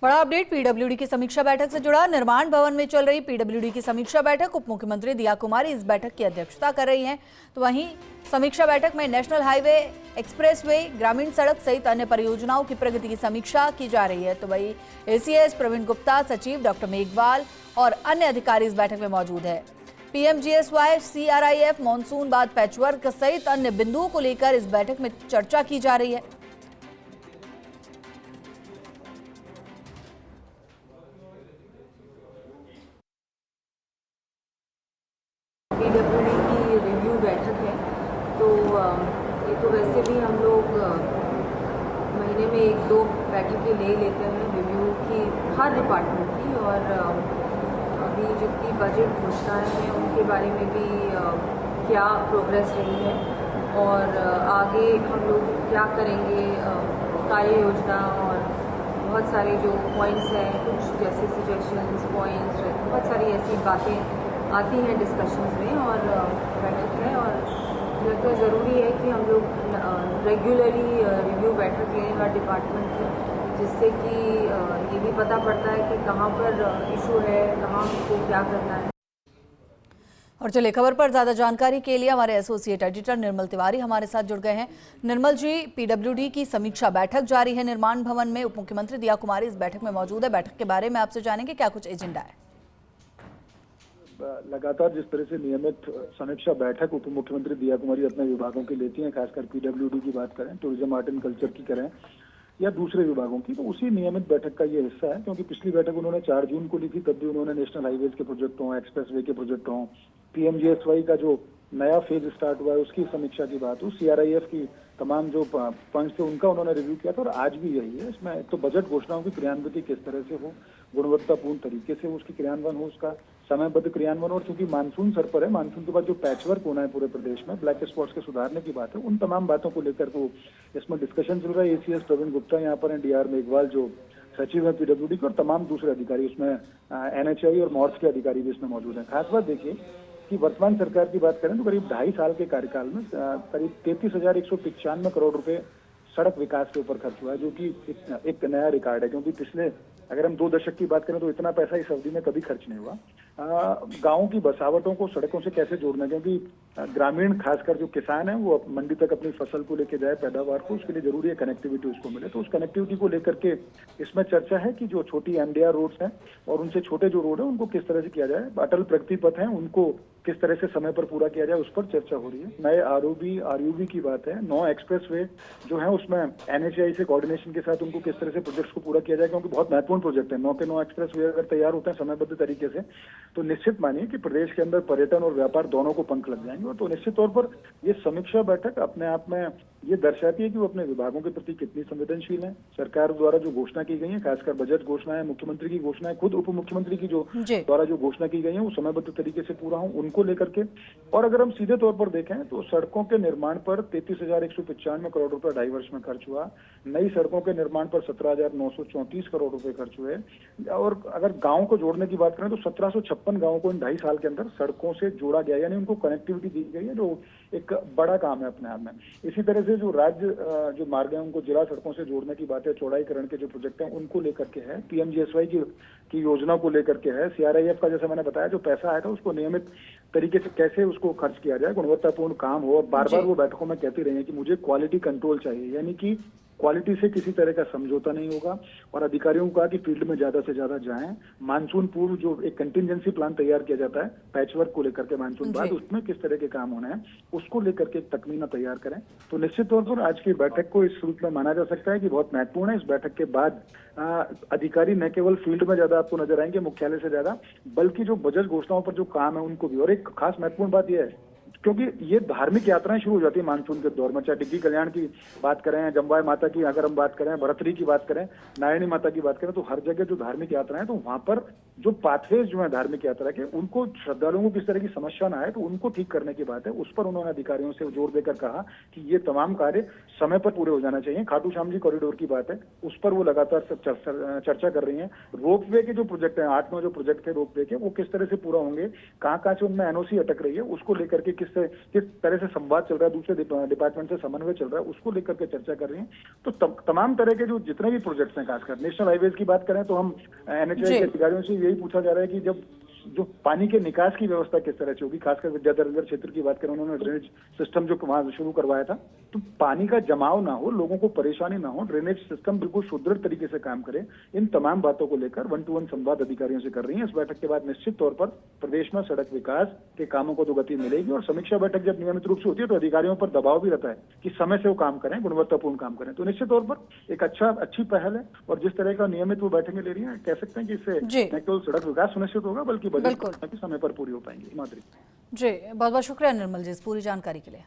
बड़ा update PWD की समीक्षा बैठक से जुड़ा। निर्माण भवन में चल रही पीडब्ल्यूडी की समीक्षा बैठक उप मुख्यमंत्री दिया कुमारी इस बैठक की अध्यक्षता कर रही हैं। तो वहीं समीक्षा बैठक में नेशनल हाईवे, एक्सप्रेसवे, ग्रामीण सड़क सहित अन्य परियोजनाओं की प्रगति की समीक्षा की जा रही है। तो वहीं एसीएस प्रवीण गुप्ता, सचिव डॉक्टर मेघवाल और अन्य अधिकारी इस बैठक में मौजूद है। पीएमजीएसवाई, सीआरआईएफ, मानसून बाद पैचवर्क सहित अन्य बिंदुओं को लेकर इस बैठक में चर्चा की जा रही है। पीडब्ल्यूडी की रिव्यू बैठक है। तो ये तो वैसे भी हम लोग महीने में 1-2 बैठकें ले लेते हैं रिव्यू की हर डिपार्टमेंट की। और अभी जितनी बजट घोषणाएं हैं उनके बारे में भी क्या प्रोग्रेस रही है और आगे हम लोग क्या करेंगे, कार्य योजना और बहुत सारे जो पॉइंट्स हैं, कुछ जैसे सजेशंस पॉइंट्स, बहुत सारी ऐसी बातें आती हैं डिस्कशंस में और बैठक है। और ये तो ज़रूरी है कि हम लोग रेगुलरली रिव्यू बैठक लें हर डिपार्टमेंट की, जिससे कि ये भी पता पड़ता है कि कहाँ पर इशू है, कहाँ हमको क्या करना है। और चलिए खबर पर ज्यादा जानकारी के लिए हमारे एसोसिएट एडिटर निर्मल तिवारी हमारे साथ जुड़ गए हैं। निर्मल जी, पीडब्ल्यूडी की समीक्षा बैठक जारी है निर्माण भवन में, उप मुख्यमंत्री दिया कुमारी इस बैठक में मौजूद है। बैठक के बारे में आपसे जानेंगे क्या कुछ एजेंडा है। लगातार जिस तरह से नियमित समीक्षा बैठक उप मुख्यमंत्री दिया कुमारी अपने विभागों की लेती हैं, खासकर पीडब्ल्यूडी की बात करें, टूरिज्म, आर्ट एंड कल्चर की करें या दूसरे विभागों की, तो उसी नियमित बैठक का ये हिस्सा है। क्योंकि पिछली बैठक उन्होंने 4 जून को ली थी, तब भी उन्होंने नेशनल हाईवेज के प्रोजेक्ट हों, एक्सप्रेसवे के प्रोजेक्ट हों, पीएमजीएसवाई का जो नया फेज स्टार्ट हुआ है उसकी समीक्षा की बात हो, सीआरआईएफ की तमाम जो फंड्स थे उनका उन्होंने रिव्यू किया था। और आज भी यही है। इसमें तो बजट घोषणाओं की क्रियान्विति किस तरह से हो, गुणवत्तापूर्ण तरीके से उसकी क्रियान्वयन हो, उसका समयबद्ध क्रियान्वयन। और चूंकि मानसून सर पर है, मानसून के बाद जो पैचवर्क होना है पूरे प्रदेश में, ब्लैक स्पॉट्स के सुधारने की बात है, उन तमाम बातों को लेकर तो इसमें डिस्कशन चल रहा है। एसीएस प्रवीण गुप्ता यहाँ पर है, डीआर मेघवाल जो सचिव है पीडब्ल्यूडी के, और तमाम दूसरे अधिकारी, उसमें एनएचआई और मॉर्ट्स के अधिकारी भी इसमें मौजूद हैं। खास बात देखिए कि वर्तमान सरकार की बात करें तो करीब 2.5 साल के कार्यकाल में करीब 33,195 करोड़ रुपए सड़क विकास के ऊपर खर्च हुआ है, जो कि एक नया रिकॉर्ड है। क्योंकि पिछले अगर हम 2 दशक की बात करें तो इतना पैसा इस अवधि में कभी खर्च नहीं हुआ। गांवों की बसावटों को सड़कों से कैसे जोड़ना, क्योंकि ग्रामीण खासकर जो किसान है वो मंडी तक अपनी फसल को लेके जाए, पैदावार को, उसके लिए जरूरी है कनेक्टिविटी उसको मिले। तो उस कनेक्टिविटी को लेकर के इसमें चर्चा है कि जो छोटी एमडीआर रोड्स हैं और उनसे छोटे जो रोड है उनको किस तरह से किया जाए, अटल प्रगति पथ है उनको किस तरह से समय पर पूरा किया जाए, उस पर चर्चा हो रही है। नए आरयूबी की बात है, 9 एक्सप्रेसवे जो है उसमें एनएचआई से कोऑर्डिनेशन के साथ उनको किस तरह से प्रोजेक्ट्स को पूरा किया जाए, क्योंकि बहुत महत्वपूर्ण प्रोजेक्ट है। 9 के 9 एक्सप्रेसवे अगर तैयार होते हैं समयबद्ध तरीके से तो निश्चित मानिए कि प्रदेश के अंदर पर्यटन और व्यापार दोनों को पंख लग जाएंगे। तो निश्चित तौर पर ये समीक्षा बैठक अपने आप में ये दर्शाती है कि वो अपने विभागों के प्रति कितनी संवेदनशील है। सरकार द्वारा जो घोषणा की गई है, खासकर बजट घोषणा है, मुख्यमंत्री की घोषणा है, खुद उप मुख्यमंत्री की जो द्वारा जो घोषणा की गई है वो समयबद्ध तरीके से पूरा हो, उनको लेकर के। और अगर हम सीधे तौर पर देखें तो सड़कों के निर्माण पर 33,195 करोड़ रुपए 2.5 वर्ष में खर्च हुआ। नई सड़कों के निर्माण पर 17,934 करोड़ रुपए खर्च हुए। और अगर गांव को जोड़ने की बात करें तो 1756 गांवों को इन 2.5 साल के अंदर सड़कों से जोड़ा गया, यानी उनको कनेक्टिविटी दी गई है, जो एक बड़ा काम है अपने आप में। इसी तरह से जो राज्य जो मार्ग है उनको जिला सड़कों से जोड़ने की बात है, चौड़ाईकरण के जो प्रोजेक्ट हैं उनको लेकर के है, पीएमजीएसवाई की योजना को लेकर के है, सीआरआईएफ का जैसे मैंने बताया जो पैसा आया था उसको नियमित तरीके से कैसे उसको खर्च किया जाए, गुणवत्तापूर्ण काम हो। बार बार वो बैठकों में कहती रही है कि मुझे क्वालिटी कंट्रोल चाहिए, यानी कि क्वालिटी से किसी तरह का समझौता नहीं होगा। और अधिकारियों को कहा कि फील्ड में ज्यादा से ज्यादा जाएं। मानसून पूर्व जो एक कंटिजेंसी प्लान तैयार किया जाता है पैचवर्क को लेकर के, मानसून बाद उसमें किस तरह के काम होने हैं उसको लेकर के एक तकमीना तैयार करें। तो निश्चित तौर पर आज की बैठक को इस रूप में माना जा सकता है कि बहुत महत्वपूर्ण है। इस बैठक के बाद अधिकारी न केवल फील्ड में ज्यादा आपको नजर आएंगे मुख्यालय से ज्यादा, बल्कि जो बजट घोषणाओं पर जो काम है उनको भी। और एक खास महत्वपूर्ण बात यह है क्योंकि ये धार्मिक यात्राएं शुरू हो जाती है मानसून के दौर में, चाहे डिग्गी कल्याण की बात करें, जम्बाई माता की अगर हम बात करें, भरतरी की बात करें, नारायणी माता की बात करें, तो हर जगह जो धार्मिक यात्राएं, तो वहां पर जो पाथवेज जो है धार्मिक यात्रा के, उनको श्रद्धालुओं को किस तरह की समस्या ना आए तो उनको ठीक करने की बात है। उस पर उन्होंने अधिकारियों से जोर देकर कहा कि ये तमाम कार्य समय पर पूरे हो जाना चाहिए। खाटू श्याम जी कॉरिडोर की बात है, उस पर वो लगातार चर्चा कर रही है। रोपवे के जो प्रोजेक्ट है, 8-9 जो प्रोजेक्ट थे रोपवे के, वो किस तरह से पूरा होंगे, कहाँ से उनमें एनओसी अटक रही है, उसको लेकर के किस किस तरह से संवाद चल रहा है, दूसरे डिपार्टमेंट से समन्वय चल रहा है, उसको लेकर के चर्चा कर रही हैं। तो तमाम तरह के जो जितने भी प्रोजेक्ट्स हैं, खासकर नेशनल हाईवेज की बात करें तो हम NHAI के अधिकारियों से यही पूछा जा रहा है कि जब जो पानी के निकास की व्यवस्था किस तरह से होगी, खासकर विद्याधर क्षेत्र की बात करें, उन्होंने ड्रेनेज सिस्टम जो वहां शुरू करवाया था, तो पानी का जमाव ना हो, लोगों को परेशानी ना हो, ड्रेनेज सिस्टम बिल्कुल सुदृढ़ तरीके से काम करे, इन तमाम बातों को लेकर 1-to-1 संवाद अधिकारियों से कर रही है। इस बैठक के बाद निश्चित तौर पर प्रदेश में सड़क विकास के कामों को तो गति मिलेगी, और समीक्षा बैठक जब नियमित रूप से होती है तो अधिकारियों पर दबाव भी रहता है कि समय से वो काम करें, गुणवत्तापूर्ण काम करें। तो निश्चित तौर पर एक अच्छी पहल है, और जिस तरह का नियमित वो बैठकें ले रही है, कह सकते हैं कि इससे न केवल सड़क विकास सुनिश्चित होगा बल्कि बजट समय पर पूरी हो पाएंगी। माधुरी जी, बहुत बहुत शुक्रिया निर्मल जी इस पूरी जानकारी के लिए।